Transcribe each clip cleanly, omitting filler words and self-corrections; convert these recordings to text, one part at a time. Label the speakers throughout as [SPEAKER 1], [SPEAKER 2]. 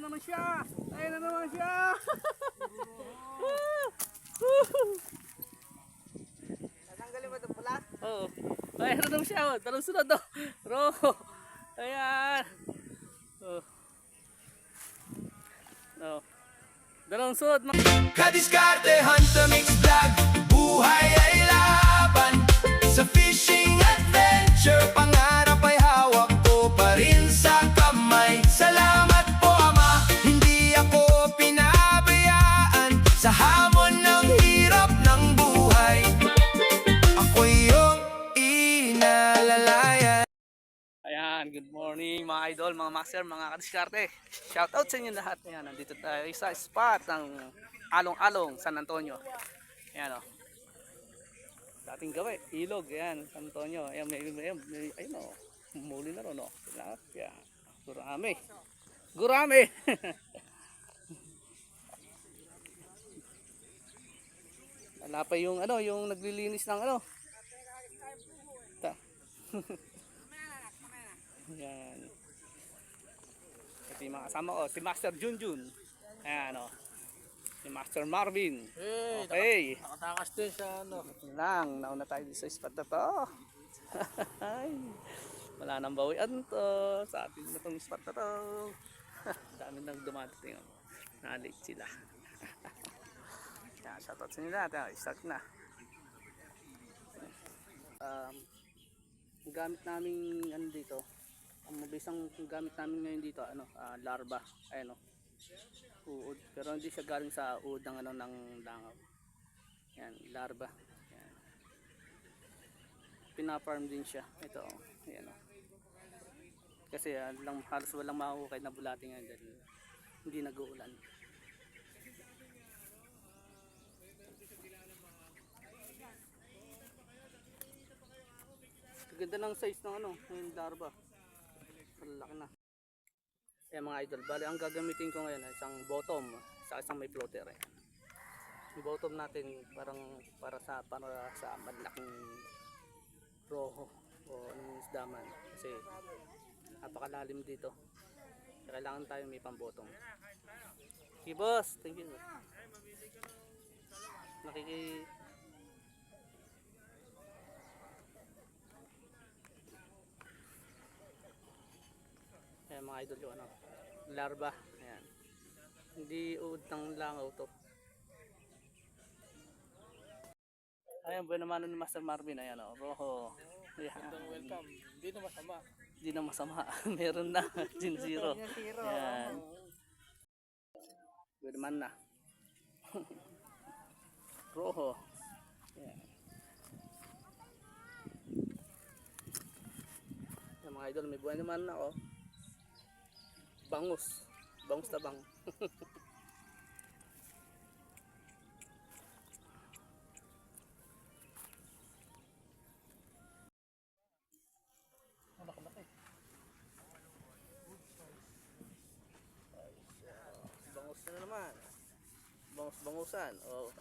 [SPEAKER 1] naman siya. Ayun na naman siya.
[SPEAKER 2] Natanggalin mo ito pula?
[SPEAKER 1] Oo. Ayun na naman siya. Talong sunod do. Roho. Ayan. Oh. Oh. Dalawang sunod.
[SPEAKER 3] Kadiskarte Hunter Mix Vlog. Buhay ay laban. Sa fishing adventure, pangarap ay hawak ko pa rin sa kamay. Salamat po Ama, hindi ako pinabayaan sa hamon ng hirap ng buhay. Ako yung inalalayan.
[SPEAKER 1] Ayan, good morning mga idol, mga master, mga kadiskarte. Shout out sa inyo lahat. Ayan, nandito tayo sa spot ng Along-Along, San Antonio. Ayan o. Dating gawin, ilog, ayan, San Antonio. Ayan, ayun o. Muli na ron o. Tilapia. Gurame. Gurame! Wala pa yung ano, yung naglilinis ng ano. Ayan. Ito yung mga kasama ko, si Master Junjun. Ayan o. Si Master Marvin. Okay.
[SPEAKER 2] Nakatakas din sa ano.
[SPEAKER 1] Lang, nauna tayo sa spot na to. Wala nang bawian to sa ating na itong spot na to. Dami nang dumadating. Na-late sila. Yan, shoutout sa nila. Start na. Gamit namin ano dito. Ang mabisang gamit namin ngayon dito ano, larva. Ayan o. Uod. Pero hindi siya galing sa uod ng ano ng langaw. Yan, larva. Yan. Pina-farm din siya. Ito oh. Ayan oh. Kasi halos walang mahukay na bulati ngayon dahil hindi nag-uulan. Ganda ng size ng ano, ng larva. Malaki na. Ayan mga idol, bali ang gagamitin ko ngayon ay isang bottom sa isang may floater. Yung bottom natin para sa malaking roho o anong isdaman kasi napakalalim dito. Kailangan tayo may pang-bottom. Okay boss, thank you. Ayan mga idol yung ano, larva. Ayan. Hindi uod ng langaw to. Ayan, buwan naman ni Master Marvin. Ayan o, roho. Ayan.
[SPEAKER 2] Welcome. Hindi na masama.
[SPEAKER 1] Hindi na masama. Meron na. Gin zero. Ayan. Buwan naman na. Roho. Ayan. Ayan mga idol, may buwan naman na o. Bangus. Bangus tabang. Bangus na naman. Bangus-bangusan. Oh.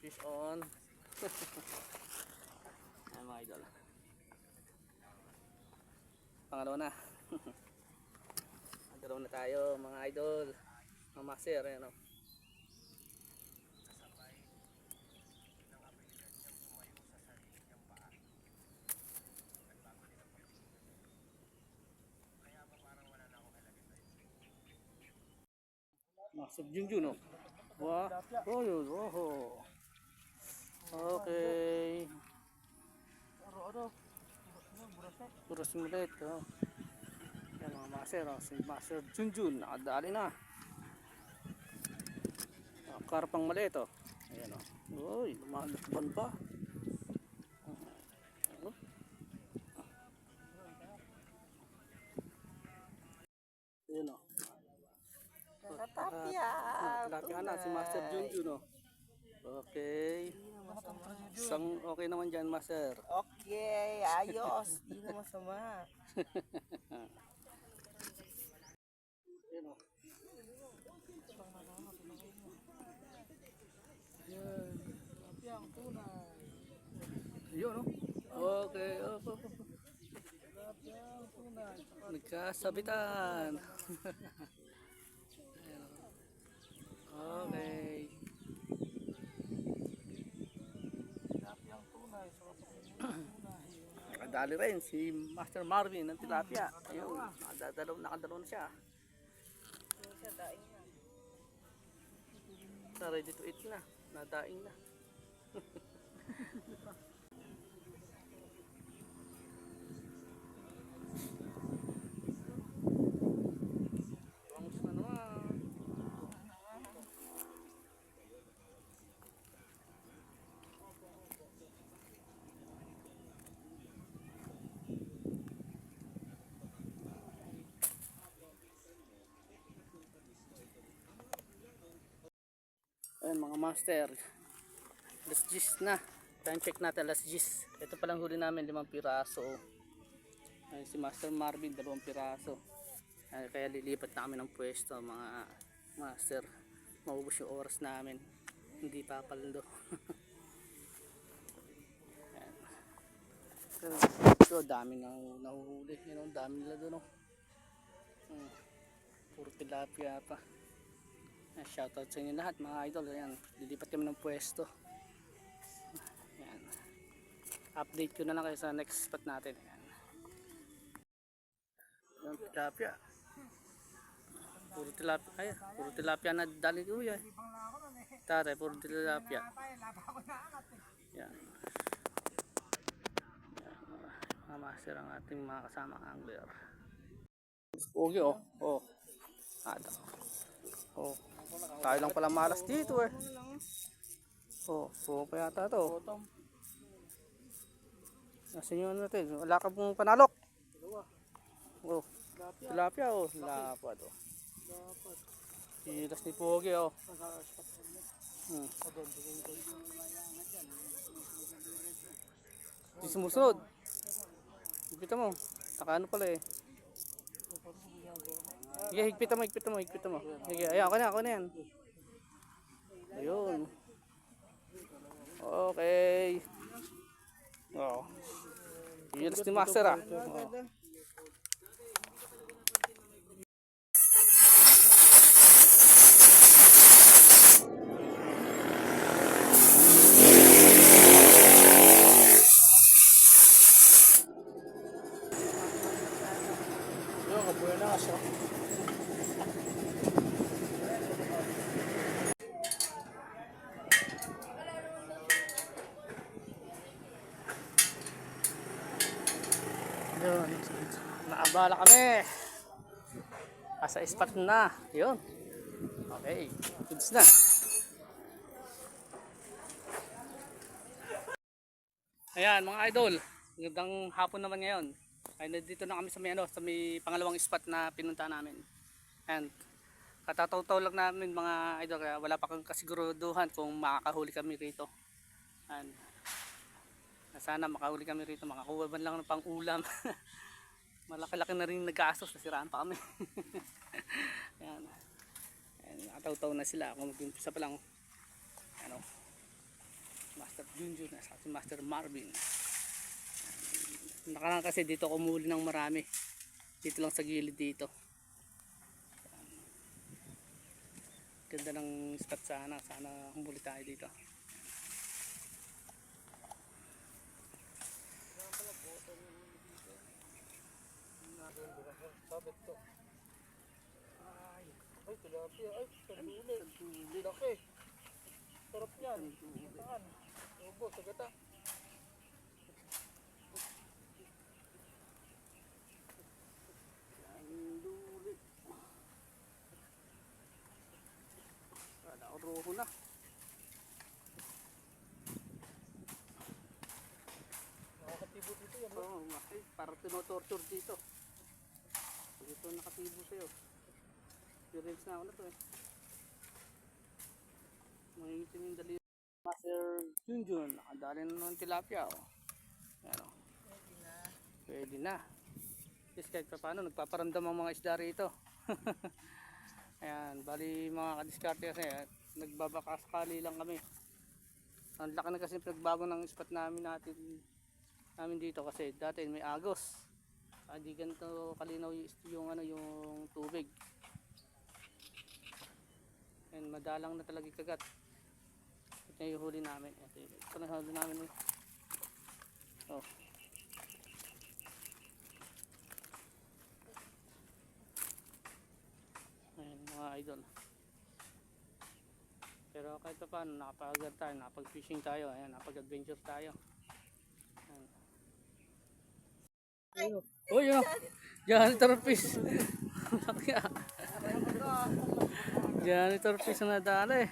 [SPEAKER 1] Fish on. Ayan mga idol. Pangalawa na. Pangalawa na tayo mga idol. Mga master. Ayan o. Master Junjun o. Wah. Oh yun. Oh. Okay. Puras ulit. Oh. Yan mga master. Oh. Si Master Junjun. Nakadali na. Karpang maliit o. Ayan o. Uy. Lumalakban pa. Ayan o.
[SPEAKER 2] Tatapya.
[SPEAKER 1] Tilapia na si Master Junjun o. Okay. Isang okay naman dyan, Master.
[SPEAKER 2] Okay, ayos. Hindi na masama.
[SPEAKER 1] Ayan o. Yun o. Okay. Nagkasabitan. Okay. Nakadali rin si Master Marvin ng tilapia. Ayun, nakadalaw na siya. Ready to eat na. Nadaing na. Bangus na naman. Ayun mga master, last gis na. Time check natin, last gis. Ito palang huli namin, 5 piraso. Ayun, si Master Marvin 2 piraso. Ayun, kaya lilipat na kami ng pwesto mga master. Maubos yung oras namin, hindi papaldo. Ito dami nang nahuhuli, yun, dami nila doon. Puro tilapia pa. Shoutout sa inyo lahat mga idol. Ayan, lilipat kami ng pwesto. Ayan. Update ko na lang kayo sa next spot natin. Ayan. Ayan, tilapia. Puro tilapia na dali ko yan. Tatay, puro tilapia. Ayan. Mga master ang ating mga kasama angler. Pogi oh. Oh. Ada. Oh. Tayo lang pala malas dito eh. Oh, po yata to. Nasa inyo natin. Wala ka pong panalok. Oh, tilapia oh. Lapad oh. Hilas ni Pogi oh. Di sumusunod. Higpitan mo. Nakaano pala eh. Sige, higpitan mo. Sige, ayan, ako na yan. Ayun. Okay. Oh. Hilas ni Master ah. Oh. Yun. Naabala kami. Asa spot na. Yun. Okay. Goods na. Ayan mga idol. Magandang hapon naman ngayon. Ay nandito na kami sa may pangalawang spot na pinunta namin. And katataw-taw lang namin mga idol, kaya wala pa kang kasiguraduhan kung makakahuli kami rito. And sana makahuli kami rito, makakuha man lang ng pang-ulam. Malaki-laki na rin nag-aasos, nasiraan pa kami. Ayan. Ayan, nakataw-taw na sila. Kung mag-umpisa pa lang, ano, Master Junjun at si Master Marvin. Nakaraan kasi dito kumuli ng marami. Dito lang sa gilid dito. Ganda ng spot sana. Sana humuli tayo dito. Sabit to. Ay, tilapia. Ay, tanduli. Laki. Sarap yan. Saan? Ubo, sagata. Tanduli. Wala ko roho na. Nakakatibo dito yan. Oo, parang tinotorture dito. Ito nakatibo sa'yo. Experience na ako na to eh. Mangingitin yung dali. Master Junjun, nakadali na ng tilapia oh. Ayan oh. Pwede na. Yes, kahit pa paano, nagpaparamdam ang mga isda rito. Ayan, bali mga kadiskarte kasi nagbabakasakali lang kami. Ang laki na kasi nagbago ng spot namin dito kasi dati may agos. Hindi ganito kalinaw yung tubig. And madalang na talaga kagat. Ito yung huli namin. Ito na huli namin. Oh. Ayan mga idol. Pero kahit pa paano nakapag-agad tayo, nakapag-fishing tayo, ayan, nakapag-adventure tayo. Ayan. Uy, yun. Janitor fish. Janitor fish na nadali.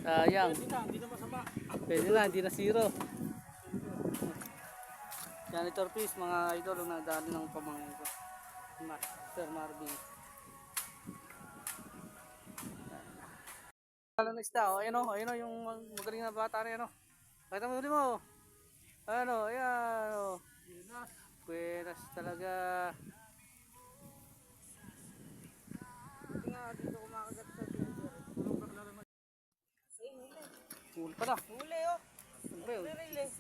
[SPEAKER 1] Sayang.
[SPEAKER 2] Hindi na masama.
[SPEAKER 1] Pwede na, hindi na zero. Janitor fish, mga idol, ang nadali ng pamangkin ko. Sir Marvin. Ano na isda, oh, ayun o, yung magaling na bata na yan o. Pakita mo huli mo. Ano, ayan o. Buenas talaga.
[SPEAKER 2] Nga, dito kumakagat sa dito.
[SPEAKER 1] Huli pala.
[SPEAKER 2] Huli oh.
[SPEAKER 1] Siyempre, oh.
[SPEAKER 2] Huli eh.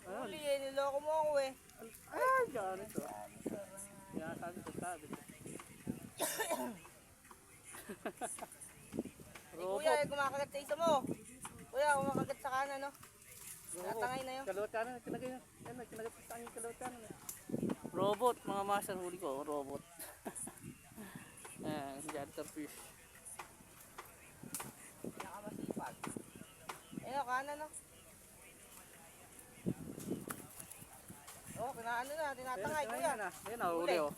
[SPEAKER 2] Huli eh, niloko mo ako eh.
[SPEAKER 1] Ay, dyan ito. Yan, sabi ko.
[SPEAKER 2] Si kuya eh, kumakagat sa isa mo. Kuya, kumakagat sa kanan no. Natangay na yun.
[SPEAKER 1] Kalawat kanan, kinagay na. Yan, kinagat sa akin yung kalawat kanan. Robot, mga master, huli ko, robot. Ayan, janitor fish.
[SPEAKER 2] Pinakamasipag. Ayun, kanan no. Oh, kinaano na, tinatangay kuya.
[SPEAKER 1] Ayan, huli oh.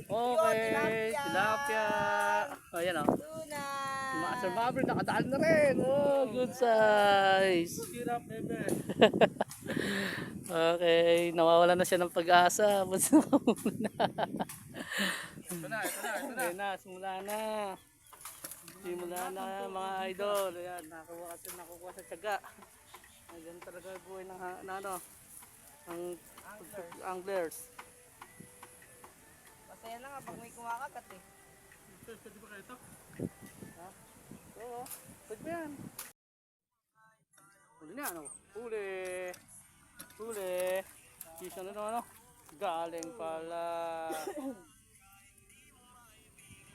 [SPEAKER 2] Yun,
[SPEAKER 1] Okay,
[SPEAKER 2] tilapia.
[SPEAKER 1] tilapia. Oh, ayan oh.
[SPEAKER 2] Tuna.
[SPEAKER 1] Master Maverick, nakadaan na rin. Oh, good size.
[SPEAKER 2] Hirap, bebe.
[SPEAKER 1] Okay, nawawala na siya ng pag-asa.
[SPEAKER 2] Ito na.
[SPEAKER 1] Ayan na, simula na. Simula na mga idol. Ayan, nakukuha sa tiyaga. Ayan talaga yung buhay ng ng anglers.
[SPEAKER 2] Masaya na nga pag may kumakagat eh.
[SPEAKER 1] Pwede ba kayo ito? Ha? Oo, pwede ba yan? Huli na ano? Huli. Kisa na naman ano? Galing pala.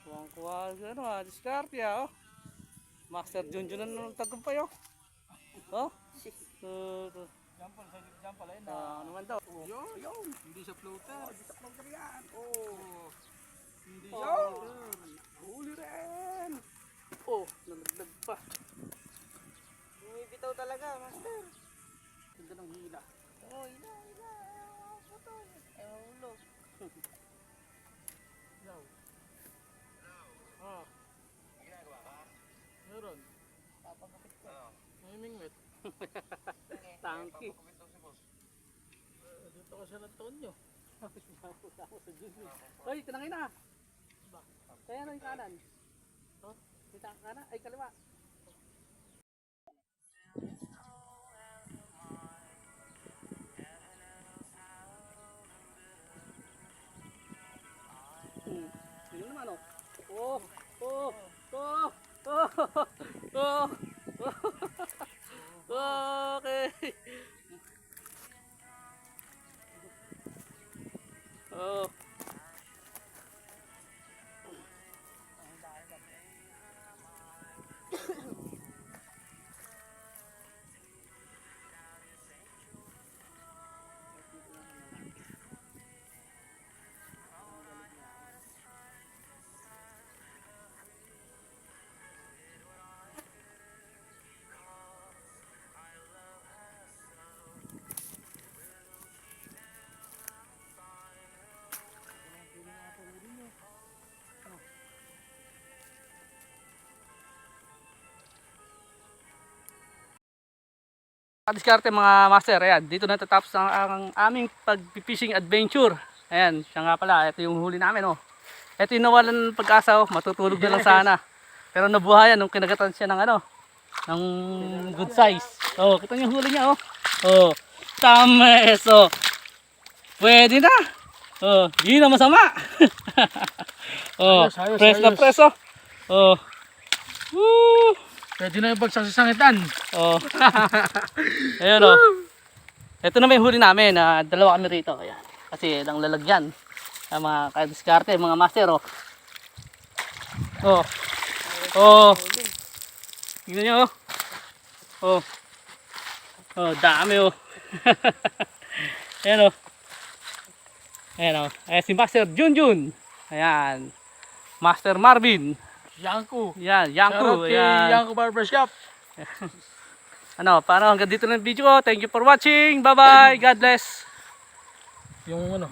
[SPEAKER 1] Kuwang-kuwa, ano diskarte oh. Master Junjun na nung tagumpay oh. Oh?
[SPEAKER 2] Jampal ayun na.
[SPEAKER 1] Ano naman daw?
[SPEAKER 2] Yun. Hindi sa floater. Hindi sa floater yan. Oh. Hindi
[SPEAKER 1] Oh.
[SPEAKER 2] yan.
[SPEAKER 1] Huli rin! Oh, nalaglag pa.
[SPEAKER 2] Bumibitaw talaga, master.
[SPEAKER 1] Ganda ng hila.
[SPEAKER 2] Oh, ila. Putol. Ay, mahulog.
[SPEAKER 1] Yaw. Ah. Meron.
[SPEAKER 2] Papagapit ko.
[SPEAKER 1] May mingwit. Tangki. Dito ko siya ng taon nyo. Hoy, tinangin na. Kaya na yung kanan. Oh, kita kanan. Ay, kaliwa. Yun naman oh. Oh. Okay. Oh. Diskarte mga master, ayan, dito na tatapos ang aming pag-fishing adventure. Ayan, siya nga pala, ito yung huli namin oh. Ito yung nawalan ng pag-asa oh, matutulog na lang sana. Pero nabuhayan nung kinagatan siya ng ng good size. Oh, kita niyo yung huli niya oh. Oh, tames oh. Pwede na. Oh, hindi na masama. Oh,
[SPEAKER 2] Ayos,
[SPEAKER 1] press na
[SPEAKER 2] ayos.
[SPEAKER 1] press oh. Oh. Woo!
[SPEAKER 2] Pwede na yung pagsasangitan.
[SPEAKER 1] Oh. Ayun oh. Ito na may huli namin. Dalawa kami rito. Ayan. Kasi lang lalagyan. Mga kadiskarte, mga master oh. Oh. Oh. Tingnan nyo. Oh. Oh, dami oh. Ayan oh. Ayan oh. Ayan si Master Junjun. Ayan. Master Marvin.
[SPEAKER 4] Yanko.
[SPEAKER 1] Yan,
[SPEAKER 4] Shoutout
[SPEAKER 1] Yanko.
[SPEAKER 4] kay
[SPEAKER 1] Ayan.
[SPEAKER 4] Yanko Barbershop.
[SPEAKER 1] Ano, paano hanggang dito na yung video ko. Thank you for watching. Bye-bye. God bless.
[SPEAKER 4] Yung ano,